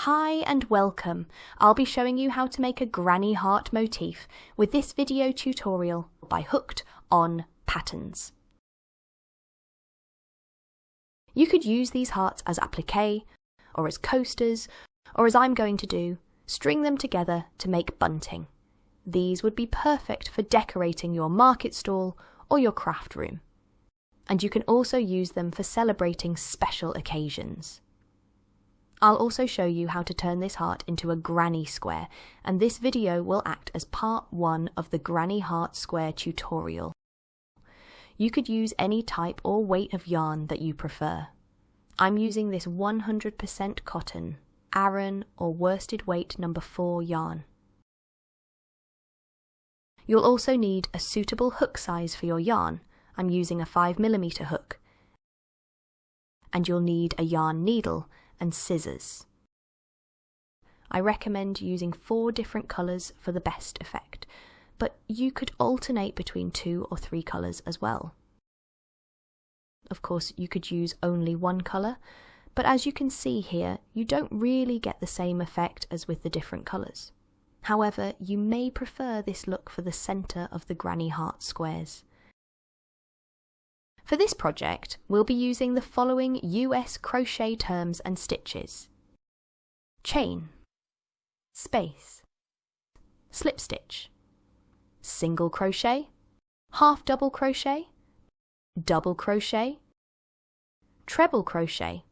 Hi and welcome. I'll be showing you how to make a Granny Heart motif with this video tutorial by Hooked on Patterns. You could use these hearts as applique, or as coasters, or as I'm going to do, string them together to make bunting. These would be perfect for decorating your market stall or your craft room. And you can also use them for celebrating special occasions. I'll also show you how to turn this heart into a granny square, and this video will act as part 1 of the Granny Heart Square tutorial. You could use any type or weight of yarn that you prefer. I'm using this 100% cotton, Aran or worsted weight number 4 yarn. You'll also need a suitable hook size for your yarn. I'm using a 5mm hook. And you'll need a yarn needle and scissors. I recommend using 4 different colours for the best effect, but you could alternate between 2 or 3 colours as well. Of course, you could use only one colour, but as you can see here, you don't really get the same effect as with the different colours. However, you may prefer this look for the centre of the Granny Heart squares. For this project, we'll be using the following US crochet terms and stitches: chain, space, slip stitch, single crochet, half double crochet, double crochet, treble crochet,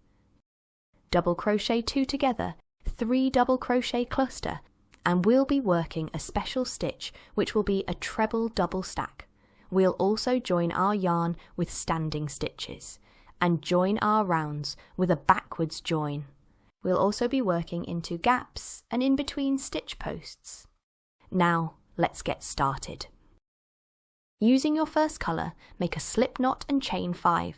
double crochet 2 together, 3 double crochet cluster, and we'll be working a special stitch which will be a treble double stack. We'll also join our yarn with standing stitches and join our rounds with a backwards join. We'll also be working into gaps and in between stitch posts. Now let's get started. Using your first colour, make a slip knot and chain 5.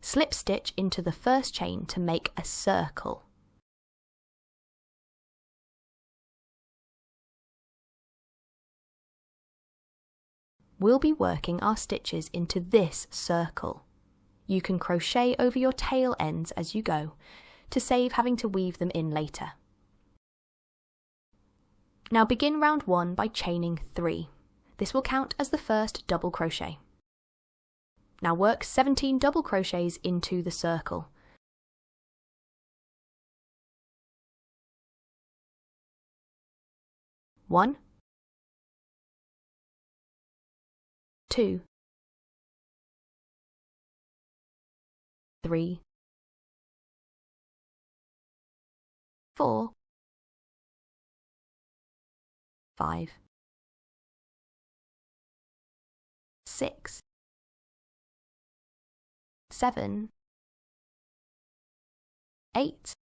Slip stitch into the first chain to make a circle. We'll be working our stitches into this circle. You can crochet over your tail ends as you go, to save having to weave them in later. Now begin round 1 by chaining 3. This will count as the first double crochet. Now work 17 double crochets into the circle. 1, 2, 3, 4, 5, 6, 7, 8,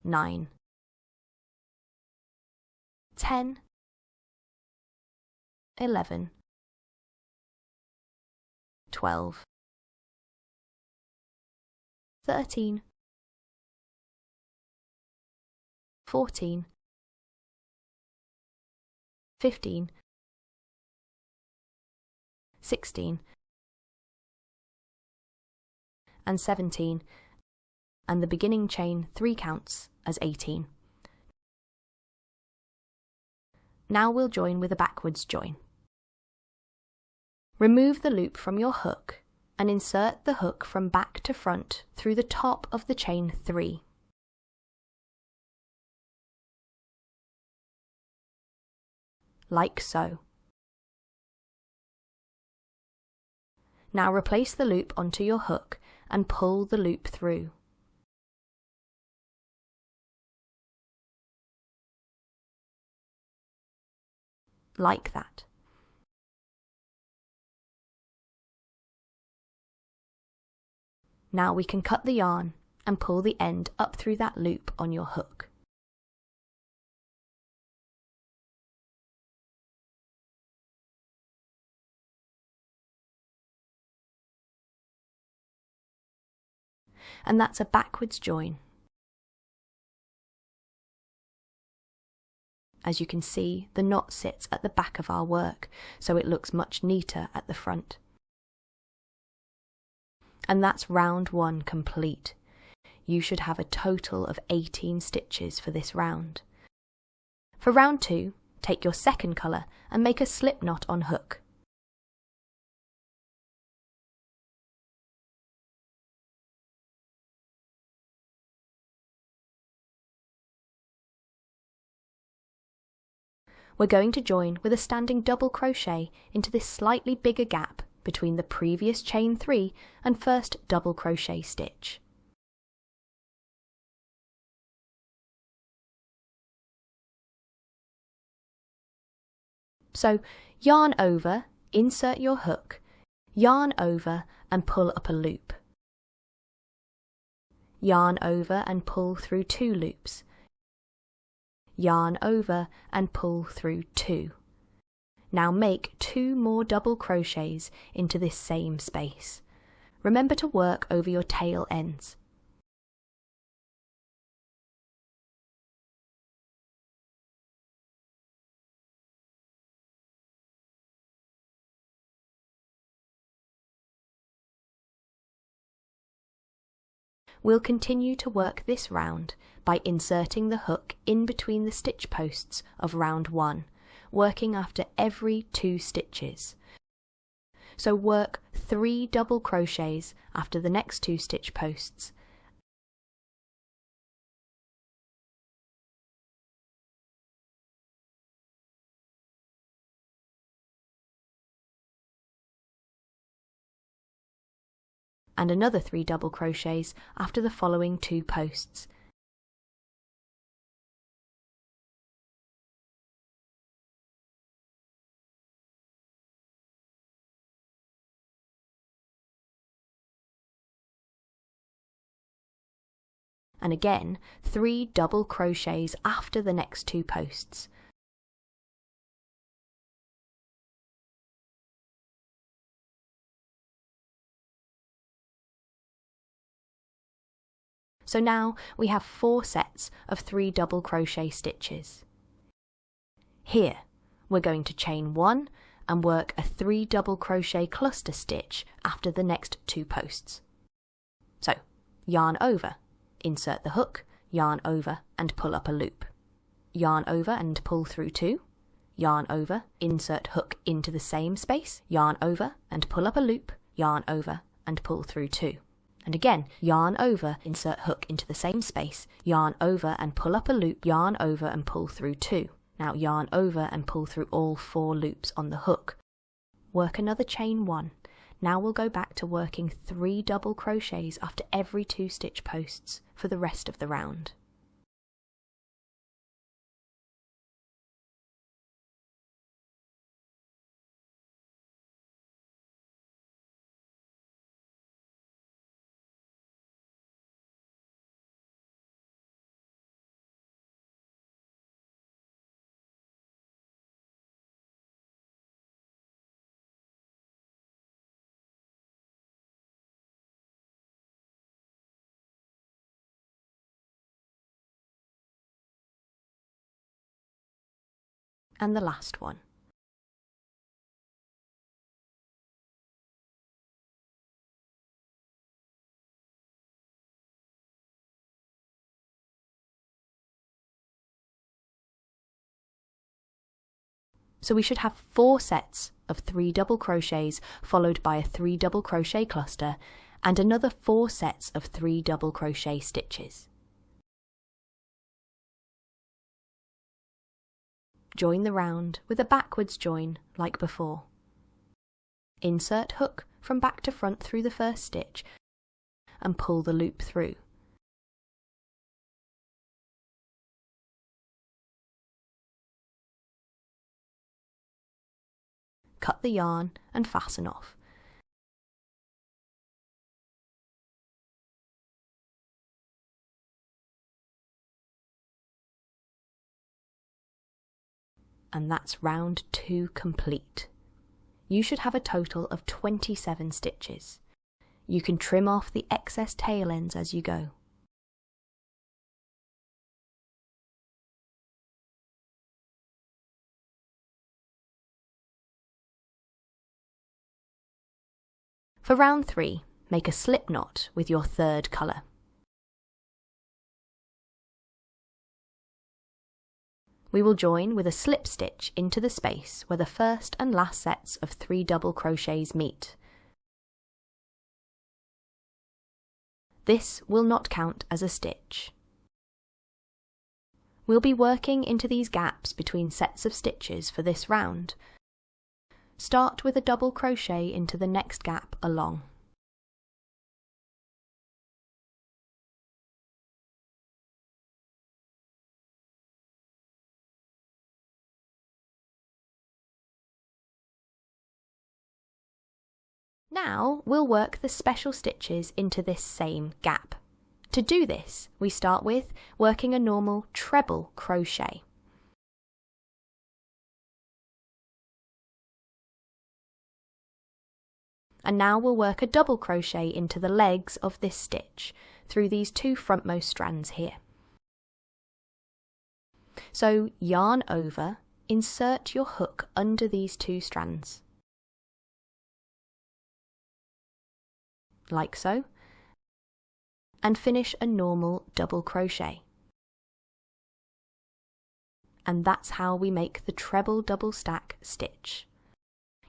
9, 10, 11, 12, 13, 14, 15, 16, and 17, and the beginning chain 3 counts as 18. Now we'll join with a backwards join. Remove the loop from your hook and insert the hook from back to front through the top of the chain 3. Like so. Now replace the loop onto your hook and pull the loop through. Like that. Now we can cut the yarn and pull the end up through that loop on your hook. and that's a backwards join. As you can see, the knot sits at the back of our work, so it looks much neater at the front. And that's round 1 complete. You should have a total of 18 stitches for this round. For round 2, take your second colour and make a slip knot on hook. We're going to join with a standing double crochet into this slightly bigger gap between the previous chain 3 and first double crochet stitch. So yarn over, insert your hook, yarn over and pull up a loop. Yarn over and pull through 2 loops. Yarn over and pull through 2. Now make 2 more double crochets into this same space. Remember to work over your tail ends. We'll continue to work this round by inserting the hook in between the stitch posts of round 1, working after every 2 stitches. So work 3 double crochets after the next 2 stitch posts, and another 3 double crochets after the following 2 posts. And again 3 double crochets after the next 2 posts. So now we have 4 sets of 3 double crochet stitches. Here we're going to chain 1 and work a 3 double crochet cluster stitch after the next 2 posts. So yarn over, insert the hook, yarn over and pull up a loop. Yarn over and pull through 2. Yarn over, insert hook into the same space, yarn over and pull up a loop, yarn over and pull through 2. And again, yarn over, insert hook into the same space, yarn over and pull up a loop, yarn over and pull through 2. Now yarn over and pull through all 4 loops on the hook. Work another chain 1. Now we'll go back to working 3 double crochets after every 2 stitch posts for the rest of the round. And the last one. So we should have 4 sets of 3 double crochets followed by a 3 double crochet cluster and another 4 sets of 3 double crochet stitches. Join the round with a backwards join like before. Insert hook from back to front through the first stitch and pull the loop through. Cut the yarn and fasten off. And that's round 2 complete. You should have a total of 27 stitches. You can trim off the excess tail ends as you go. For round 3, make a slip knot with your third colour. We will join with a slip stitch into the space where the first and last sets of 3 double crochets meet. This will not count as a stitch. We'll be working into these gaps between sets of stitches for this round. Start with a double crochet into the next gap along. Now we'll work the special stitches into this same gap. To do this, we start with working a normal treble crochet. And now we'll work a double crochet into the legs of this stitch through these 2 frontmost strands here. So yarn over, insert your hook under these 2 strands, like so, and finish a normal double crochet. And that's how we make the treble double stack stitch.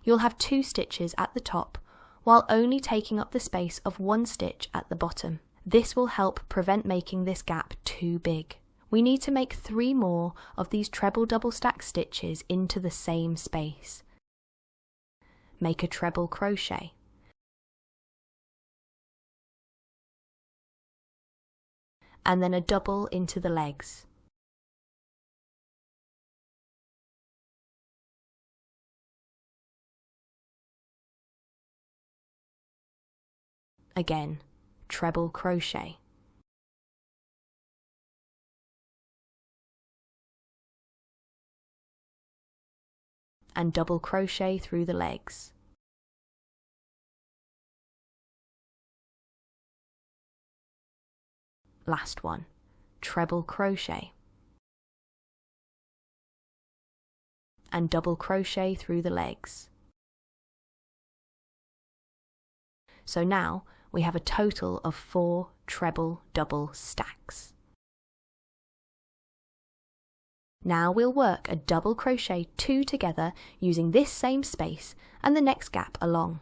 You'll have 2 stitches at the top, while only taking up the space of 1 stitch at the bottom. This will help prevent making this gap too big. We need to make 3 more of these treble double stack stitches into the same space. Make a treble crochet. And then a double into the legs. Again, treble crochet. And double crochet through the legs. Last one, treble crochet. And double crochet through the legs. So now we have a total of 4 treble double stacks. Now we'll work a double crochet 2 together using this same space and the next gap along.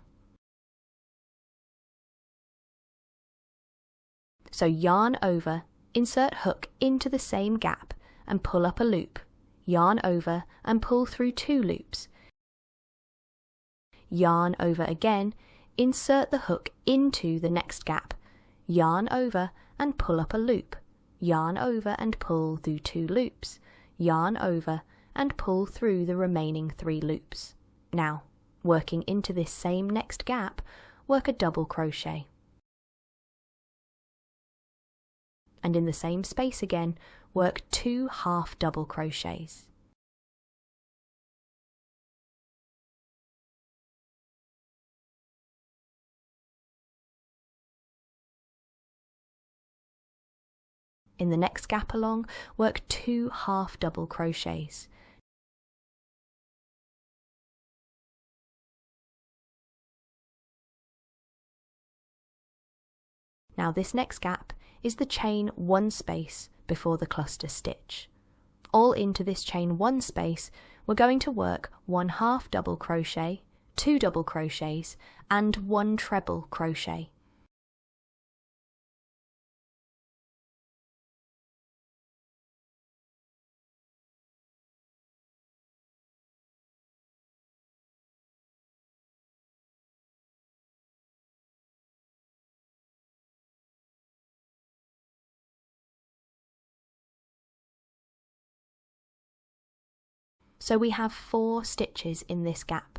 So yarn over, insert hook into the same gap and pull up a loop. Yarn over and pull through 2 loops. Yarn over again, insert the hook into the next gap. Yarn over and pull up a loop. Yarn over and pull through 2 loops. Yarn over and pull through the remaining 3 loops. Now, working into this same next gap, work a double crochet. And in the same space again, work 2 half double crochets. In the next gap along, work 2 half double crochets. Now this next gap is the chain 1 space before the cluster stitch. All into this chain 1 space, we're going to work 1 half double crochet, 2 double crochets, and 1 treble crochet. So we have 4 stitches in this gap.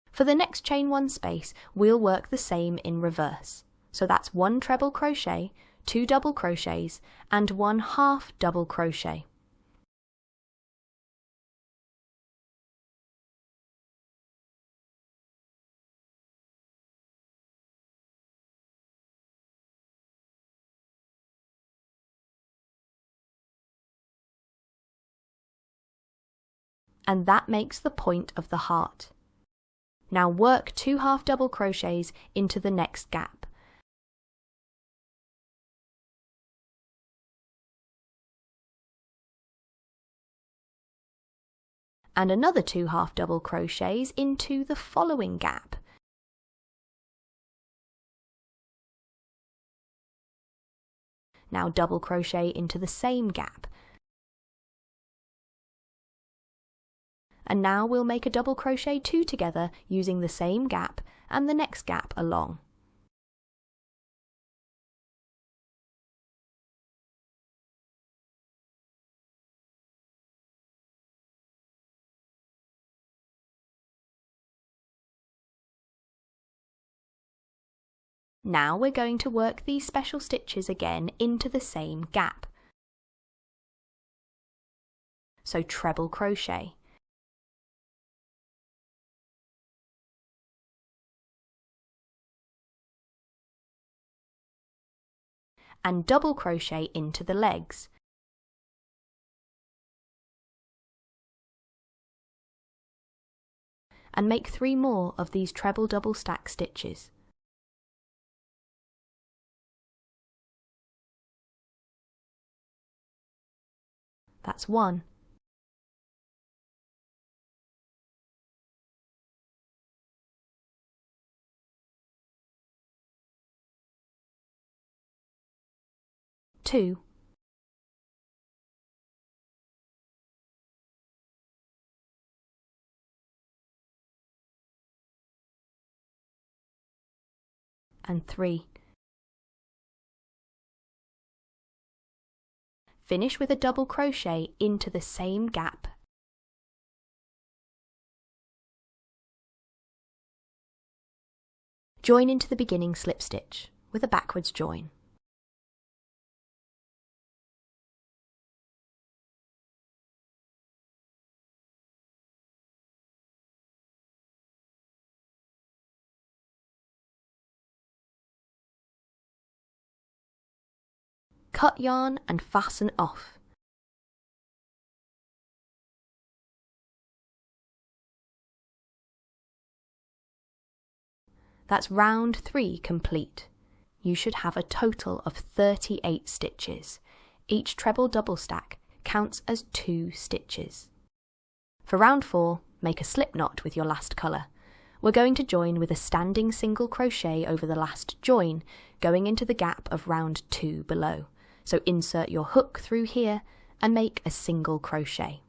For the next chain 1 space, we'll work the same in reverse. So that's 1 treble crochet, 2 double crochets, and 1 half double crochet. And that makes the point of the heart. Now work 2 half double crochets into the next gap. And another 2 half double crochets into the following gap. Now double crochet into the same gap. And now we'll make a double crochet 2 together using the same gap and the next gap along. Now we're going to work these special stitches again into the same gap. So treble crochet. And double crochet into the legs. And make 3 more of these treble double stack stitches. That's 1. 2. 3. Finish with a double crochet into the same gap. Join into the beginning slip stitch with a backwards join. Cut yarn and fasten off. That's round 3 complete. You should have a total of 38 stitches. Each treble double stack counts as 2 stitches. For round 4, make a slip knot with your last colour. We're going to join with a standing single crochet over the last join, going into the gap of round 2 below. So insert your hook through here and make a single crochet.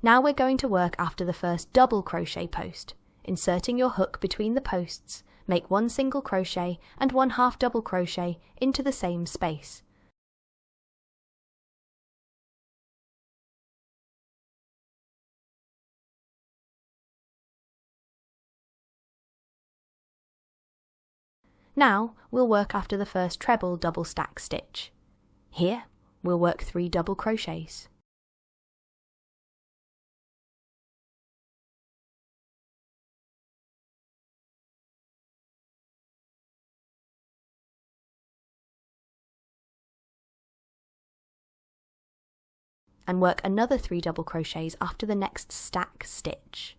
Now we're going to work after the first double crochet post. Inserting your hook between the posts, make 1 single crochet and 1 half double crochet into the same space. Now we'll work after the first treble double stack stitch. Here we'll work 3 double crochets. And work another 3 double crochets after the next stack stitch.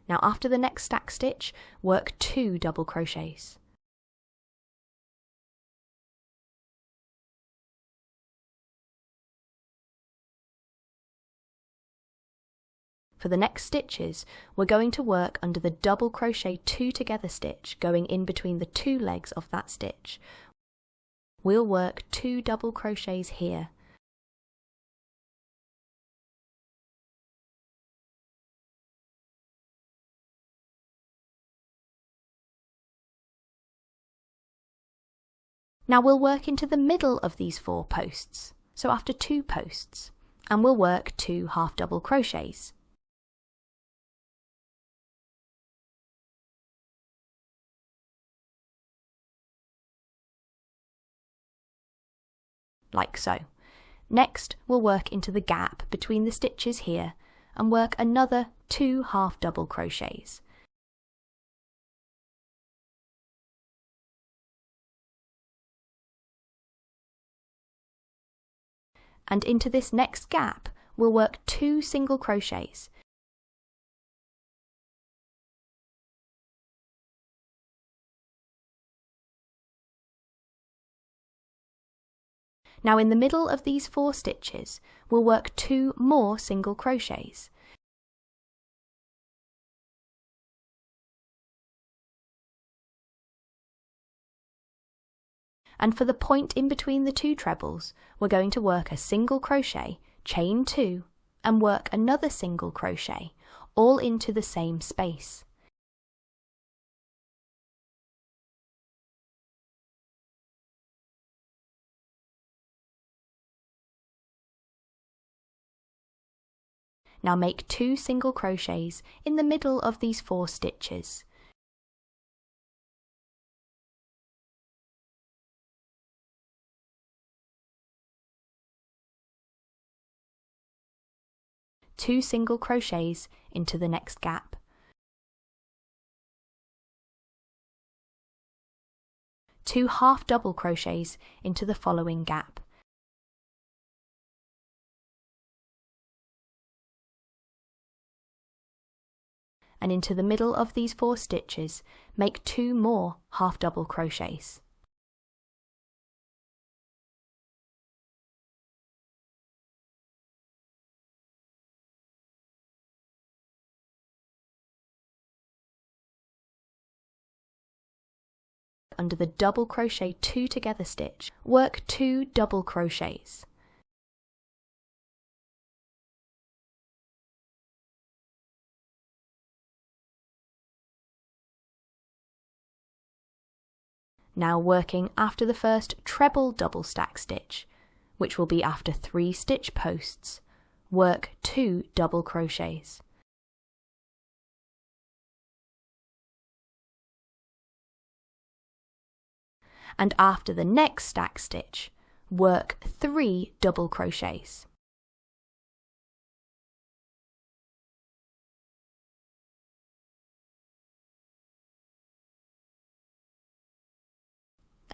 Now after the next stack stitch, work 2 double crochets. For the next stitches, we're going to work under the double crochet 2 together stitch going in between the 2 legs of that stitch. We'll work 2 double crochets here. Now we'll work into the middle of these 4 posts, so after 2 posts, and we'll work 2 half double crochets. Like so. Next, we'll work into the gap between the stitches here and work another 2 half double crochets. And into this next gap, we'll work 2 single crochets. Now in the middle of these 4 stitches, we'll work 2 more single crochets. And for the point in between the 2 trebles, we're going to work a single crochet, chain 2, and work another single crochet, all into the same space. Now make 2 single crochets in the middle of these 4 stitches. Two single crochets into the next gap. Two half double crochets into the following gap. And into the middle of these 4 stitches, make 2 more half double crochets. Under the double crochet 2 together stitch, work 2 double crochets. Now working after the first treble double stack stitch, which will be after 3 stitch posts, work 2 double crochets. And after the next stack stitch, work 3 double crochets.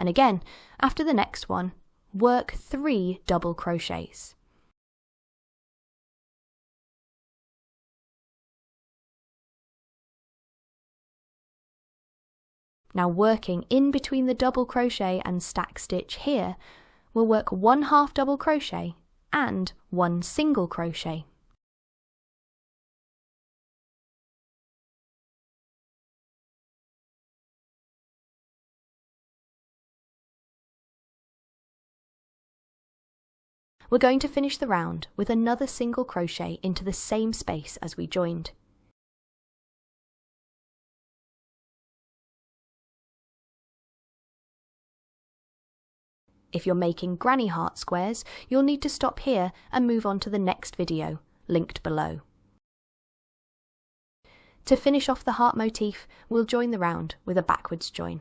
And again, after the next one, work 3 double crochets. Now working in between the double crochet and stack stitch here, we'll work 1 half double crochet and 1 single crochet. We're going to finish the round with another single crochet into the same space as we joined. If you're making granny heart squares, you'll need to stop here and move on to the next video, linked below. To finish off the heart motif, we'll join the round with a backwards join.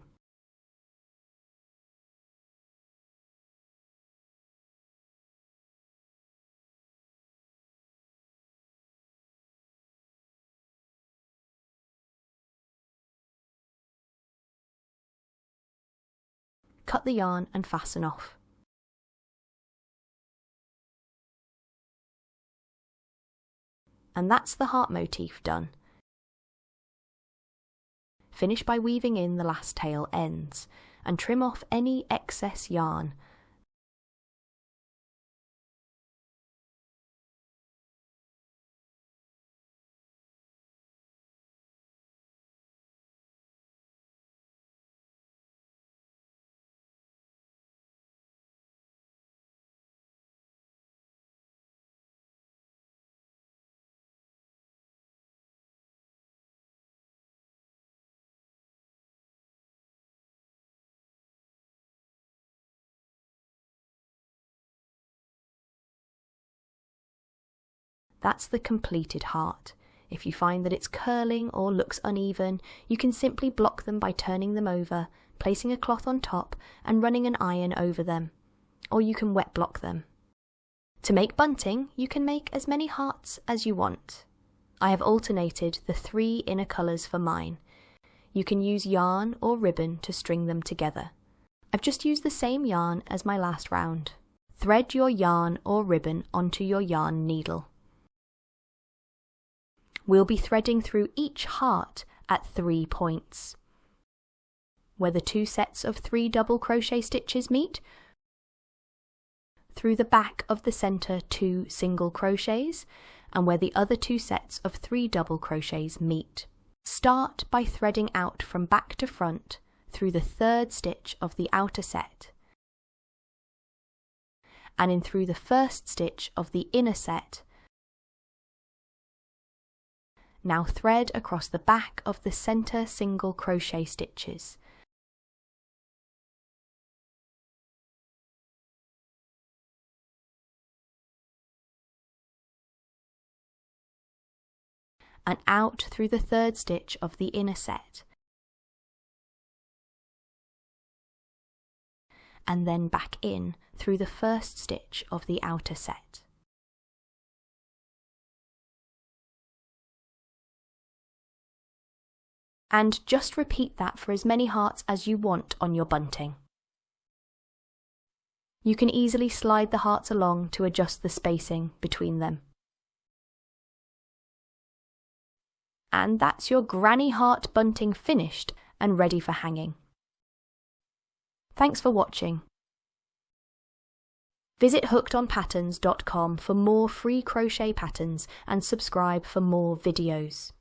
Cut the yarn and fasten off. And that's the heart motif done. Finish by weaving in the last tail ends and trim off any excess yarn. That's the completed heart. If you find that it's curling or looks uneven, you can simply block them by turning them over, placing a cloth on top and running an iron over them. Or you can wet block them. To make bunting, you can make as many hearts as you want. I have alternated the 3 inner colours for mine. You can use yarn or ribbon to string them together. I've just used the same yarn as my last round. Thread your yarn or ribbon onto your yarn needle. We'll be threading through each heart at 3 points. Where the 2 sets of 3 double crochet stitches meet, through the back of the centre 2 single crochets, and where the other 2 sets of 3 double crochets meet. Start by threading out from back to front through the 3rd stitch of the outer set, and in through the 1st stitch of the inner set. Now thread across the back of the centre single crochet stitches. And out through the 3rd stitch of the inner set. And then back in through the 1st stitch of the outer set. And just repeat that for as many hearts as you want on your bunting. You can easily slide the hearts along to adjust the spacing between them. And that's your Granny Heart bunting finished and ready for hanging. Thanks for watching. Visit hookedonpatterns.com for more free crochet patterns and subscribe for more videos.